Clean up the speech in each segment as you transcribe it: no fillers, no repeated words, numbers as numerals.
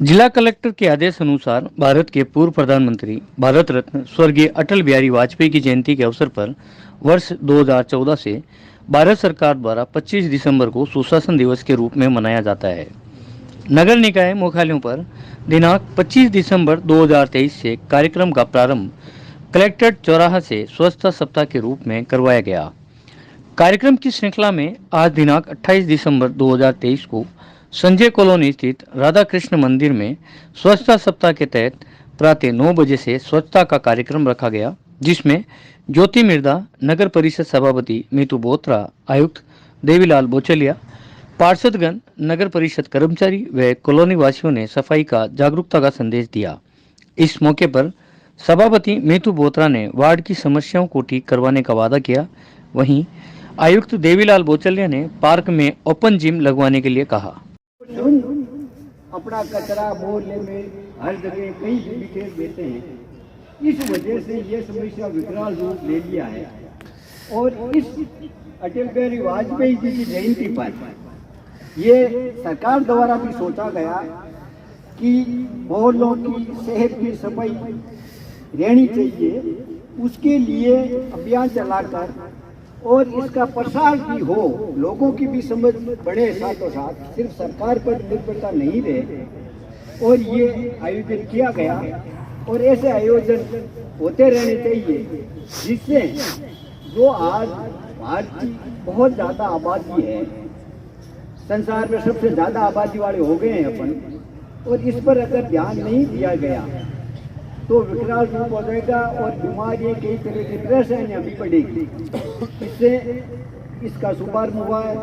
जिला कलेक्टर के आदेश अनुसार भारत के पूर्व प्रधानमंत्री भारत रत्न स्वर्गीय अटल बिहारी वाजपेयी की जयंती के अवसर पर वर्ष 2014 से भारत सरकार द्वारा 25 दिसंबर को सुशासन दिवस के रूप में मनाया जाता है। नगर निकाय मुख्यालयों पर दिनांक 25 दिसंबर 2023 से कार्यक्रम का प्रारंभ कलेक्ट्रेट चौराहा से स्वच्छता सप्ताह के रूप में करवाया गया। कार्यक्रम की श्रृंखला में आज दिनांक 28 दिसंबर 2023 को संजय कॉलोनी स्थित राधा कृष्ण मंदिर में स्वच्छता सप्ताह के तहत प्रातः 9 बजे से स्वच्छता का कार्यक्रम रखा गया, जिसमें ज्योति मिर्दा, नगर परिषद सभापति मीतू बोत्रा, आयुक्त देवीलाल बोचलिया, पार्षदगण, नगर परिषद कर्मचारी व कॉलोनी वासियों ने सफाई का जागरूकता का संदेश दिया। इस मौके पर सभापति मीतू बोत्रा ने वार्ड की समस्याओं को ठीक करवाने का वादा किया। वहीं आयुक्त देवीलाल बोचलिया ने पार्क में ओपन जिम लगवाने के लिए कहा। अपना कचरा मोहल्ले में हर जगह कहीं भी बिखेर देते हैं। इस वजह से ये समस्या विकराल रूप ले लिया है और इस अटल बिहारी वाजपेयी जी की जयंती पर ये सरकार द्वारा भी सोचा गया कि मोहल्लों की सेहत की सफाई रहनी चाहिए। उसके लिए अभियान चलाकर और इसका प्रसार भी हो, लोगों की भी समझ बढ़े, साथों साथ सिर्फ सरकार पर निर्भरता नहीं रहे। और ये आयोजन किया गया और ऐसे आयोजन होते रहने चाहिए जिससे जो आज भारत की बहुत ज़्यादा आबादी है, संसार में सबसे ज़्यादा आबादी वाले हो गए हैं अपन, और इस पर अगर ध्यान नहीं दिया गया तो विकराल रूप हो जाएगा और बीमारी कई तरह की परेशानियां भी बढ़ेगी। इससे इसका शुभारंभ हुआ है।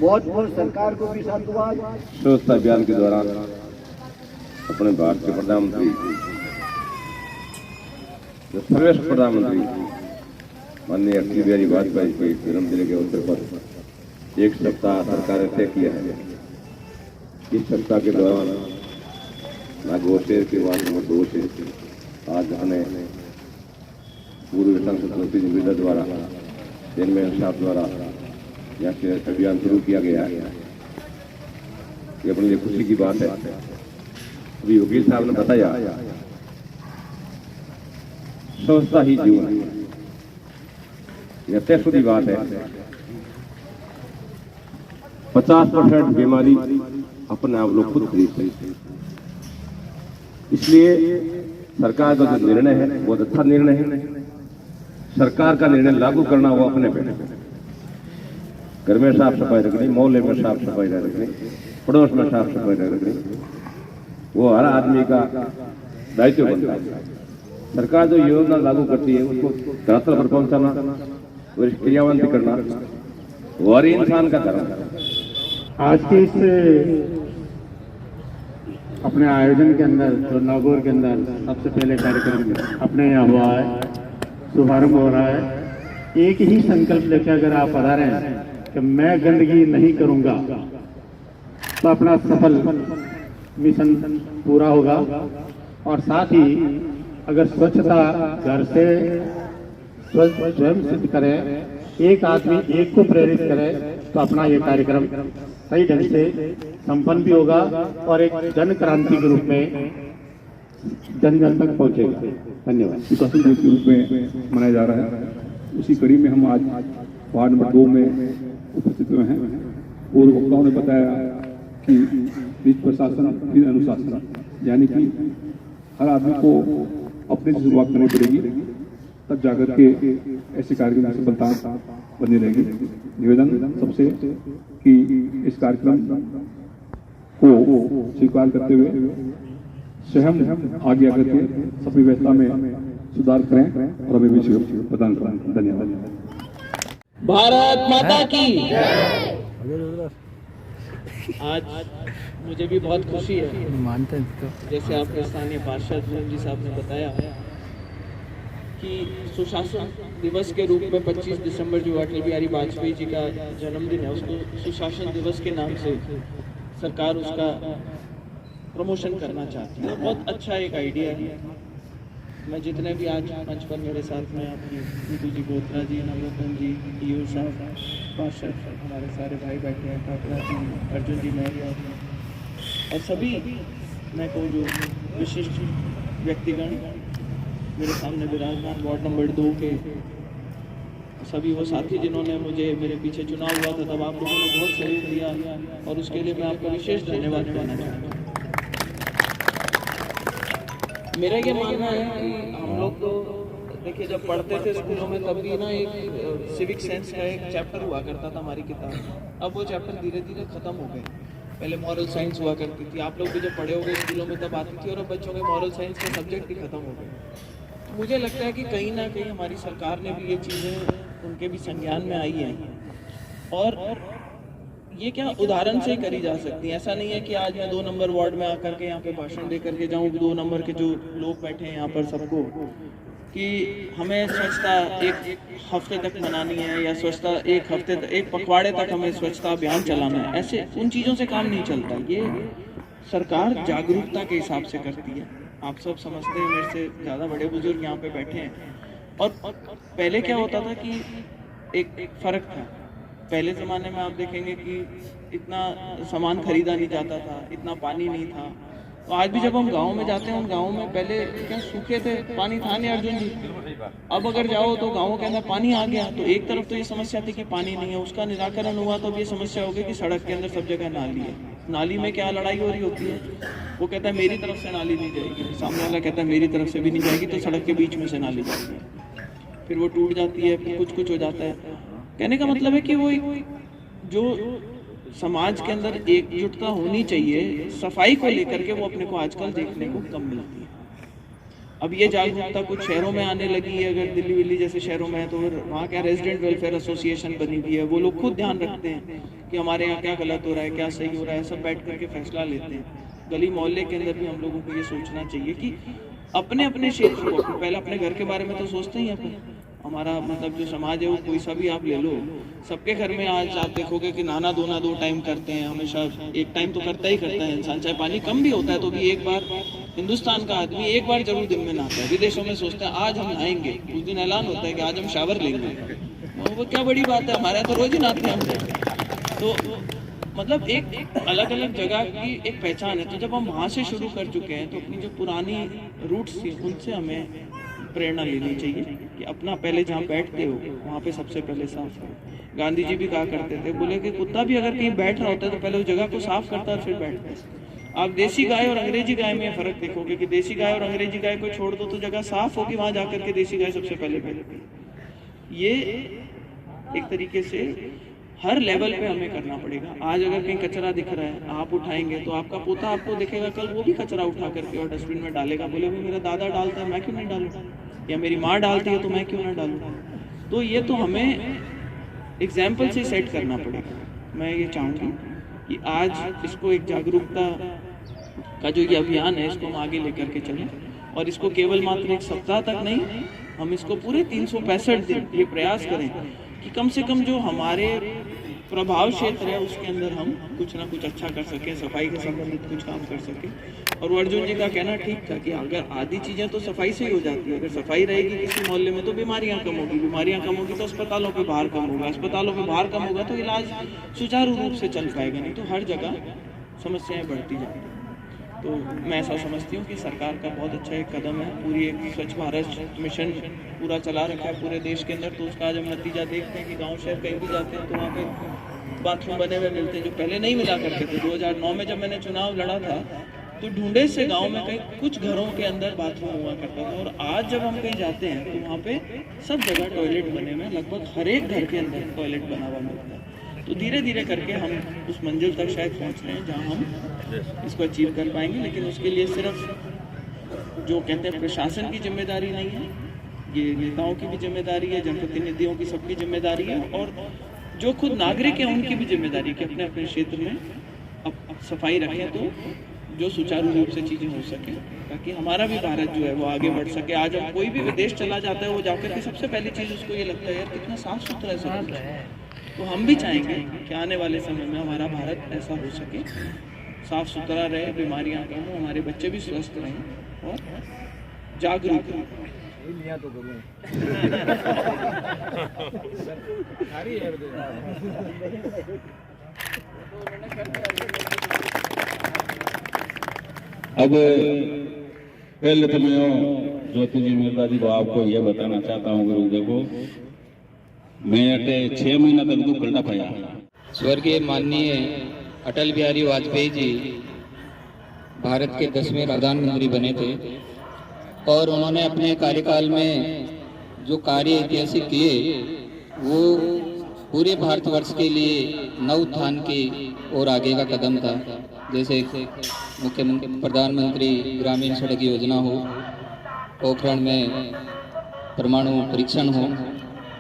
बहुत बहुत सरकार को भी साधुवाद। स्वच्छता अभियान के दौरान अपने भारत के प्रधानमंत्री, जो सर्वश्रेष्ठ प्रधानमंत्री माननीय अटल बिहारी वाजपेयी के जन्मदिन के अवसर पर एक सप्ताह सरकार ने तय किया है। इस सप्ताह के दौरान नागौर के वार्ड नंबर 2 से आज हमने पूर्व सांसद ज्योति मिर्दा द्वारा, चेयरमैन साहब द्वारा यहाँ से अभियान शुरू किया गया है। ये अपने लिए खुशी की बात है। अभी वकील साहब ने बताया स्वच्छता ही जीवन है, यह तयशुदी बात है। 50% बीमारी अपने आप लोग खुद खरीदते हैं। इसलिए सरकार का जो निर्णय है वो अच्छा निर्णय है। सरकार का निर्णय लागू करना वो अपने पे, घर में साफ सफाई रखनी, मोहल्ले में साफ सफाई रखनी, पड़ोस में साफ सफाई रखनी, वो हर आदमी का दायित्व बनता है। सरकार जो योजना लागू करती है उसको धरातल पर पहुंचाना और क्रियान्वित करना वो हर इंसान का धर्म है। आज के इस अपने आयोजन के अंदर जो नागौर के अंदर सबसे पहले कार्यक्रम अपने यहाँ हुआ है, शुभारंभ हो रहा है। एक ही संकल्प लेकर अगर आप पधारे हैं कि मैं गंदगी नहीं करूंगा तो अपना सफल मिशन पूरा होगा। और साथ ही अगर स्वच्छता घर से स्वयं सिद्ध करें, एक आदमी एक को प्रेरित करे तो अपना ये कार्यक्रम सही ढंग से संपन्न भी होगा और एक जन क्रांति के रूप में जन जन तक पहुंचेगा। धन्यवाद। सुशासन दिवस के रूप में मनाया जा रहा है। उसी कड़ी में हम आज वार्ड नंबर 2 में उपस्थित हुए हैं। पूर्व वक्ताओं ने बताया कि निज प्रशासन फिर अनुशासन, यानी कि हर आदमी को अपने से शुरुआत करनी पड़ेगी, तब जाकर के ऐसे कार्यक्रम की सफलता बनी रहेगी। निवेदन सबसे कि इस कार्यक्रम को स्वीकार करते हुए स्वयं आगे आकर के सभी व्यवस्था में सुधार करें और हमें भी सहयोग प्रदान करें। धन्यवाद। भारत माता की। आज मुझे भी बहुत खुशी है, जैसे आपके स्थानीय पार्षद जी साहब ने बताया कि सुशासन दिवस के रूप में 25 दिसंबर जो अटल बिहारी वाजपेयी जी का जन्मदिन है उसको सुशासन दिवस के नाम से सरकार उसका प्रमोशन करना चाहती है। बहुत अच्छा एक आइडिया है। मैं जितने भी आज मंच पर मेरे साथ में आपकी नीतू जी, बोत्रा जी, नवरत्न जी, ईओ साहब, पार्षद, हमारे सारे भाई बैठे हैं, ठाकुरा जी, अर्जुन जी, मैं और सभी मैं कहूँ जो विशिष्ट व्यक्तिगण मेरे सामने विराजमान वार्ड नंबर 2 के सभी वो साथी जिन्होंने मुझे मेरे पीछे चुनाव हुआ था तब आप लोगों ने बहुत सहयोग दिया और उसके लिए मैं आपका विशेष धन्यवाद कहना चाहता हूँ। मेरा ये मानना है कि हम लोग तो देखिए जब पढ़ते थे स्कूलों में तब भी ना एक सिविक सेंस का एक चैप्टर हुआ करता था हमारी किताब में। अब वो चैप्टर धीरे धीरे ख़त्म हो गए। पहले मॉरल साइंस हुआ करती थी, आप लोग भी जब पढ़े होंगे स्कूलों में तब आती थी, और अब बच्चों के मॉरल साइंस के सब्जेक्ट ही ख़त्म हो गए। मुझे लगता है कि कहीं ना कहीं हमारी सरकार ने भी ये चीज़ें उनके भी संज्ञान में आई हैं और ये क्या उदाहरण से ही करी जा सकती है। ऐसा नहीं है कि आज मैं 2 नंबर वार्ड में आकर के यहाँ पे भाषण दे करके जाऊँ 2 नंबर के जो लोग बैठे हैं यहाँ पर सबको कि हमें स्वच्छता एक हफ्ते तक मनानी है या स्वच्छता एक पखवाड़े तक हमें स्वच्छता अभियान चलाना है। ऐसे उन चीज़ों से काम नहीं चलता। ये सरकार जागरूकता के हिसाब से करती है। आप सब समझते हैं, मेरे से ज़्यादा बड़े बुजुर्ग यहाँ पे बैठे हैं। और पहले क्या होता था कि एक फ़र्क था। पहले ज़माने में आप देखेंगे कि इतना सामान खरीदा नहीं जाता था, इतना पानी नहीं था। तो आज भी जब हम गांव में जाते हैं, उन गाँव में पहले क्या सूखे थे, पानी था नहीं अर्जुन जी। अब अगर जाओ तो गाँव के अंदर पानी आ गया। तो एक तरफ तो ये समस्या थी कि पानी नहीं है, उसका निराकरण हुआ। तो अब ये समस्या हो गई कि सड़क के अंदर सब जगह नाली है। नाली में क्या लड़ाई हो रही होती है, वो कहता है मेरी तरफ से नाली नहीं जाएगी, सामने वाला कहता है मेरी तरफ से भी नहीं जाएगी, तो सड़क के बीच में से नाली जाती है। फिर वो टूट जाती है, फिर कुछ हो जाता है। कहने का मतलब है कि वो जो समाज के अंदर एकजुटता होनी चाहिए सफाई को लेकर के, वो अपने को आजकल देखने को कम मिलती है। अब ये जागरूकता कुछ शहरों में आने लगी है। अगर दिल्ली विल्ली जैसे शहरों में है तो वहाँ क्या रेजिडेंट वेलफेयर एसोसिएशन बनी हुई है। वो लोग खुद ध्यान रखते हैं कि हमारे यहाँ क्या गलत हो रहा है, क्या सही हो रहा है, सब बैठ करके फैसला लेते हैं। गली मोहल्ले के अंदर भी हम लोगों को ये सोचना चाहिए कि अपने अपने क्षेत्र को, पहले अपने घर के बारे में तो सोचते ही अपन। हमारा मतलब जो समाज है वो कोई सा भी आप ले लो, सबके घर में आज आप देखोगे कि नहाना धोना 2 टाइम करते हैं। हमेशा एक टाइम तो करता ही करता है इंसान, चाहे पानी कम भी होता है तो भी एक बार हिंदुस्तान का आदमी एक बार जरूर दिन में नहाता है। विदेशों में सोचते हैं आज हम नहाएंगे, उस दिन ऐलान होता है कि आज हम शावर लेंगे। वो क्या बड़ी बात है, हमारे यहाँ तो रोज ही नहाते हैं हम। तो मतलब एक अलग अलग जगह की एक पहचान है। तो जब हम वहाँ से शुरू कर चुके हैं तो अपनी जो पुरानी रूट्स थी उनसे हमें प्रेरणा लेनी चाहिए कि अपना पहले जहाँ बैठते हो वहाँ पे सबसे पहले साफ करो। गांधी जी भी कहा करते थे, बोले कि कुत्ता भी अगर कहीं बैठ रहा होता है तो पहले उस जगह को साफ करता है फिर बैठता है। आप देसी गाय और अंग्रेजी गाय में फर्क देखोगे कि देसी गाय और अंग्रेजी गाय को छोड़ दो तो जगह साफ होगी, वहाँ जाकर के देसी गाय सबसे पहले बैठती। ये एक तरीके से हर लेवल पे हमें करना पड़ेगा। आज अगर कहीं कचरा दिख रहा है आप उठाएंगे तो आपका पोता आपको दिखेगा, कल वो भी कचरा उठा करके और डस्टबिन में डालेगा। बोले भाई मेरा दादा डालता है मैं क्यों नहीं डालूँ, या मेरी माँ डालती है तो मैं क्यों ना डालूँ। तो ये तो हमें एग्जाम्पल से सेट करना पड़ेगा। मैं ये चाहूँगी कि आज इसको एक जागरूकता का जो ये अभियान है इसको हम आगे लेकर के चलें और इसको केवल मात्र 1 सप्ताह तक नहीं, हम इसको पूरे 365 दिन ये प्रयास करें कि कम से कम जो हमारे प्रभाव क्षेत्र है उसके अंदर हम कुछ ना कुछ अच्छा कर सकें, सफाई के संबंधित कुछ काम कर सकें। और वो अर्जुन जी का कहना ठीक था कि अगर आधी चीज़ें तो सफाई से ही हो जाती है। अगर सफाई रहेगी किसी मोहल्ले में तो बीमारियां कम होगी, बीमारियां कम होगी तो अस्पतालों पे भार कम होगा, अस्पतालों पे भार कम होगा तो इलाज सुचारू रूप से चल पाएगा, नहीं तो हर जगह समस्याएं बढ़ती जाती हैं। तो मैं ऐसा समझती हूँ कि सरकार का बहुत अच्छा एक कदम है, पूरी एक स्वच्छ भारत मिशन पूरा चला रखा है पूरे देश के अंदर। तो उसका आज हम नतीजा देखते हैं कि गांव शहर कहीं भी जाते हैं तो वहाँ पे बाथरूम बने हुए मिलते हैं जो पहले नहीं मिला करते थे। 2009 में जब मैंने चुनाव लड़ा था तो ढूंढे से गांव में कहीं कुछ घरों के अंदर बाथरूम हुआ करता था, और आज जब हम कहीं जाते हैं तो वहाँ पे सब जगह टॉयलेट बने हुए, लगभग हर एक घर के अंदर टॉयलेट बना हुआ मिलता है। तो धीरे धीरे करके हम उस मंजिल तक शायद पहुँच रहे हैं जहाँ हम इसको अचीव कर पाएंगे। लेकिन उसके लिए सिर्फ जो कहते हैं प्रशासन की जिम्मेदारी नहीं है, ये नेताओं की भी जिम्मेदारी है, जनप्रतिनिधियों की सबकी जिम्मेदारी है, और जो खुद नागरिक हैं उनकी भी जिम्मेदारी है कि अपने अपने क्षेत्र में अब सफाई रखें तो जो सुचारू रूप से चीज़ें हो सके, ताकि हमारा भी भारत जो है वो आगे बढ़ सके। आज हम कोई भी विदेश चला जाता है वो जाकर के सबसे पहली चीज़ उसको ये लगता है यार कितना साफ सुथरा है सब कुछ। तो हम भी चाहेंगे कि आने वाले समय में हमारा भारत ऐसा हो सके, साफ सुथरा रहे, बीमारियां कम हो, हमारे बच्चे भी स्वस्थ रहें और जागरूक रहें। अब पहले तो मैं ज्योति जी मिर्जा जी को आपको यह बताना चाहता हूँ गुरु देखो, मैं 6 महीना तक दुख करना पाया। स्वर्गीय माननीय अटल बिहारी वाजपेयी जी भारत के 10वें प्रधानमंत्री बने थे और उन्होंने अपने कार्यकाल में जो कार्य ऐतिहासिक किए वो पूरे भारतवर्ष के लिए नव उत्थान की और आगे का कदम था। जैसे मुख्यमंत्री प्रधानमंत्री ग्रामीण सड़क योजना हो, पोखरण में परमाणु परीक्षण हो,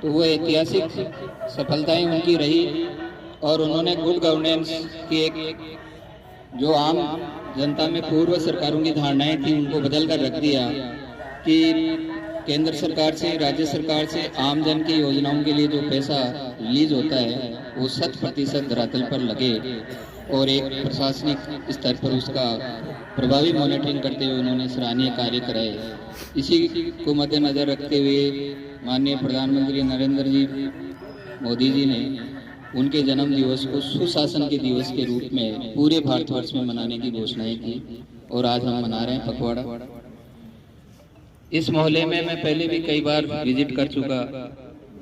तो वो ऐतिहासिक सफलताएं उनकी रही और उन्होंने गुड गवर्नेंस की एक जो आम जनता में पूर्व सरकारों की धारणाएं थी उनको बदल कर रख दिया कि केंद्र सरकार से, राज्य सरकार से आम जन की योजनाओं के लिए जो पैसा रिलीज होता है वो 100% धरातल पर लगे और एक प्रशासनिक स्तर पर उसका प्रभावी मॉनिटरिंग करते हुए उन्होंने सराहनीय कार्य कराए। इसी को मद्देनजर रखते हुए माननीय प्रधानमंत्री नरेंद्र जी मोदी जी ने उनके जन्म दिवस को सुशासन के दिवस के रूप में पूरे भारतवर्ष में मनाने की घोषणाएं की और आज हम मना रहे हैं पखवाड़ा। इस मोहल्ले में मैं पहले भी कई बार विजिट कर चुका,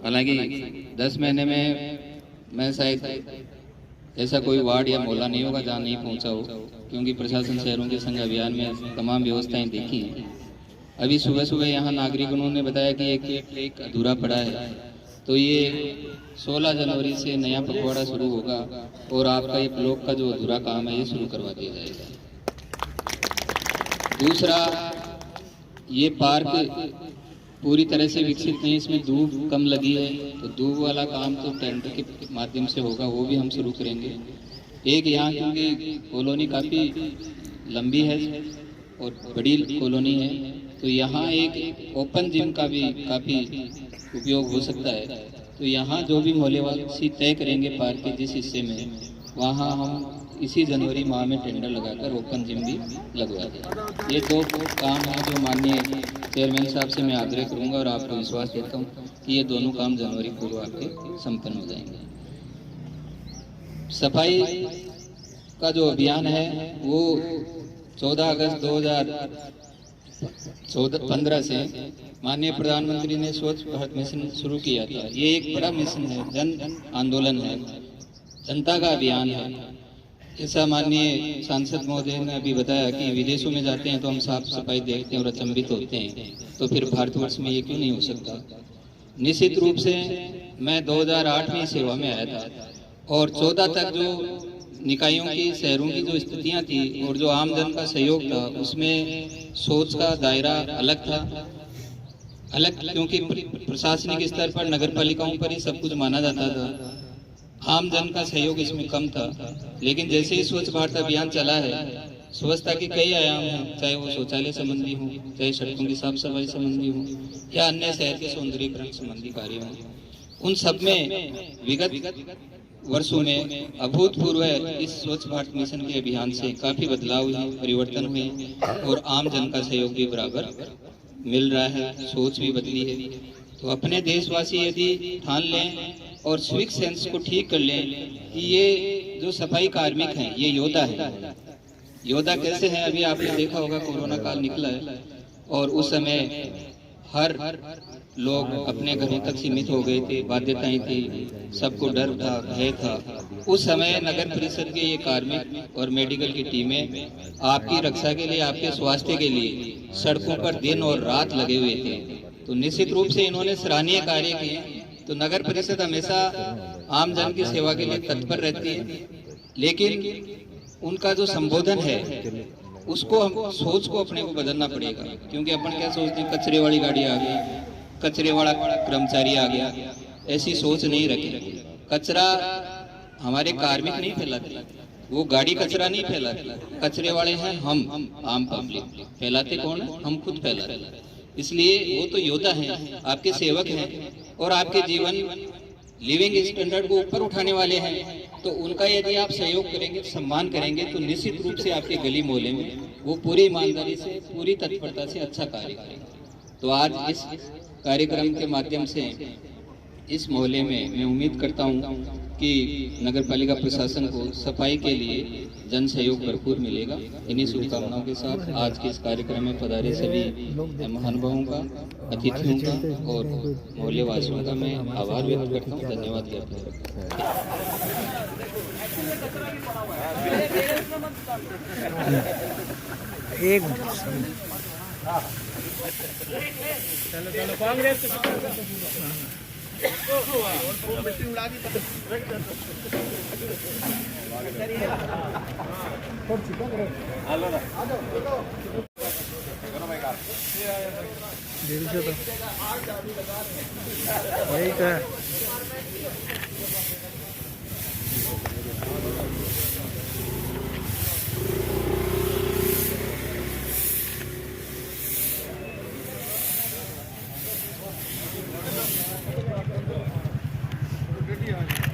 हालांकि 10 महीने में मैं शायद ऐसा कोई वार्ड या मोहल्ला नहीं होगा जहाँ नहीं पहुँचा हो, क्योंकि प्रशासन शहरों के संघ अभियान में तमाम व्यवस्थाएं देखी हैं। अभी सुबह सुबह यहाँ नागरिकों ने बताया कि एक अधूरा पड़ा है, तो ये 16 जनवरी से नया पखवाड़ा शुरू होगा और आपका ये ब्लॉक का जो अधूरा काम है ये शुरू करवा दिया जाएगा। दूसरा, ये पार्क पूरी तरह से विकसित नहीं, इसमें दूब कम लगी है, तो दूब वाला काम तो टेंडर के माध्यम से होगा, वो भी हम शुरू करेंगे। एक यहाँ क्योंकि कॉलोनी काफ़ी लंबी है और बड़ी कॉलोनी है, तो यहाँ एक ओपन जिम का भी काफ़ी उपयोग हो सकता है। तो यहाँ जो भी मोहल्ले वासी तय करेंगे पार्क के जिस हिस्से में, वहाँ हम इसी जनवरी माह में टेंडर लगाकर ओपन जिम भी लगवा दें। ये 2 काम हैं जो माननीय चेयरमैन साहब से मैं आग्रह करूँगा और आपको विश्वास देता हूँ कि ये दोनों काम जनवरी पूर्व आपके संपन्न हो जाएंगे। सफाई का जो अभियान है वो 14 अगस्त 2015 से माननीय प्रधानमंत्री ने स्वच्छ भारत मिशन शुरू किया था। ये एक बड़ा मिशन है, जन आंदोलन है, जनता का अभियान है। ऐसा माननीय सांसद महोदय ने अभी बताया कि विदेशों में जाते हैं तो हम साफ सफाई देखते हैं और अचंभित होते हैं, तो फिर भारतवर्ष में ये क्यों नहीं हो सकता। निश्चित रूप से मैं 2008 में सेवा में आया था और 14 तक जो निकायों की, शहरों की जो स्थितियां थी और जो आमजन का सहयोग था, उसमें सोच का दायरा अलग था। अलग क्योंकि प्रशासनिक स्तर पर नगर पालिकाओं पर ही सब कुछ माना जाता था, आम जन का सहयोग इसमें कम था। लेकिन जैसे ही स्वच्छ भारत अभियान चला है, स्वच्छता के कई आयाम हैं, चाहे वो शौचालय संबंधी हो, चाहे सड़कों की साफ सफाई संबंधी हो या अन्य शहर के सौंदर्यीकरण संबंधी कार्य हो, उन सब में विगत वर्षों में अभूतपूर्व इस स्वच्छ भारत मिशन के अभियान से काफी बदलाव हुए, परिवर्तन हुए और आम जन का सहयोग भी बराबर मिल रहा है, सोच भी बदली है। तो अपने देशवासी यदि ठान लें और सिविक सेंस को ठीक कर लें कि ये जो सफाई कार्मिक हैं ये योद्धा है। योद्धा कैसे हैं, अभी आपने देखा होगा कोरोना काल निकला है और उस समय हर लोग अपने घरों तक सीमित हो गए थे, बाध्यताएं थी, सबको डर था, भय था। उस समय नगर परिषद के ये कार्मिक और मेडिकल की टीमें आपकी रक्षा के लिए, आपके स्वास्थ्य के लिए सड़कों पर दिन और रात लगे हुए थे। तो निश्चित रूप से इन्होंने सराहनीय कार्य किए। तो नगर परिषद हमेशा आम जन की सेवा के लिए तत्पर रहती है, लेकिन उनका जो संबोधन है उसको हम सोच को अपने को बदलना पड़ेगा। क्योंकि अपन क्या सोचते हैं, कचरे वाली गाड़ी आ गई, कचरे वाला कर्मचारी आ गया, ऐसी सोच नहीं रखें। कचरा हमारे कार्मिक नहीं फैलाते, वो गाड़ी कचरा नहीं फैलाती, कचरे वाले हैं हम आम पब्लिक। फैलाते कौन है? हम खुद फैलाते हैं। इसलिए वो तो योद्धा हैं, आपके सेवक हैं और आपके जीवन लिविंग स्टैंडर्ड को ऊपर उठाने वाले हैं। तो उनका यदि आप सहयोग करेंगे, सम्मान करेंगे, तो निश्चित रूप से आपके गली मोहल्ले में वो पूरी ईमानदारी से, पूरी तत्परता से अच्छा कार्य करेंगे। तो आज इस कार्यक्रम के माध्यम से इस मोहल्ले में मैं उम्मीद करता हूँ कि नगर पालिका प्रशासन को सफाई के लिए जन सहयोग भरपूर मिलेगा। इन्हीं शुभकामनाओं के साथ आज के इस कार्यक्रम में पधारे सभी महानुभावों का, अतिथियों का और मोहल्ले वासियों का मैं आभार व्यक्त करता हूँ, धन्यवाद ज्ञापित करता वीडियो